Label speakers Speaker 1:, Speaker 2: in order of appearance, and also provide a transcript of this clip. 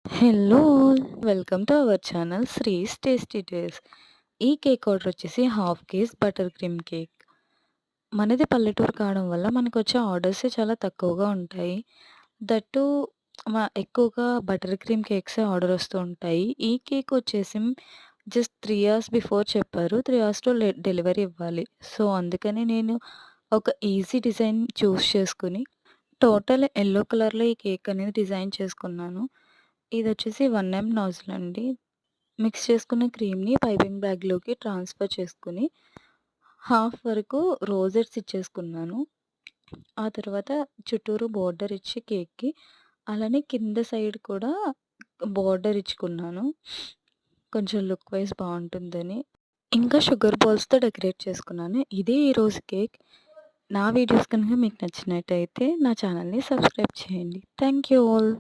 Speaker 1: Hello! Welcome to our channel Sri's Tasty Days. ఈ cake order వచ్చేసి half kg butter cream cake. మనది పల్లెటూరు కావడం వల్ల మనకొచ్చే ఆర్డర్సే చాలా తక్కువగా ఉంటాయి. దట్టు ఎక్కువగా బటర్ క్రీమ్ కేక్సే ఆర్డర్ వస్తూ ఉంటాయి. ఈ కేక్ వచ్చేసి జస్ట్ 3 అవర్స్ బిఫోర్ చెప్పారు. 3 అవర్స్‌లో డెలివరీ ఇవ్వాలి. సో, అందుకని నేను ఒక ఈజీ డిజైన్ చేసుకొని టోటల్ యెల్లో కలర్‌లో ఈ కేక్ అనేది డిజైన్ చేసుకున్నాను. ఇదొచ్చేసి 1 నాజిల్ అండి. మిక్స్ చేసుకున్న క్రీమ్‌ని పైపింగ్ బ్యాగ్‌లోకి ట్రాన్స్‌ఫర్ చేసుకొని, హాఫ్ వరకు రోజెట్స్ ఇచ్చేసుకున్నాను. ఆ తర్వాత చుట్టూరు బోర్డర్ ఇచ్చి కేక్‌కి, అలానే కింద సైడ్ కూడా బోర్డర్ ఇచ్చుకున్నాను. కొంచెం లుక్ వైస్ బావుంటుందని. ఇంకా షుగర్ బాల్స్‌తో డెకరేట్ చేసుకున్నాను. ఇదే ఈరోజు కేక్. నా వీడియోస్ కనుక మీకు నచ్చినట్టయితే నా ఛానల్‌ని సబ్స్క్రైబ్ చేయండి. Thank you all.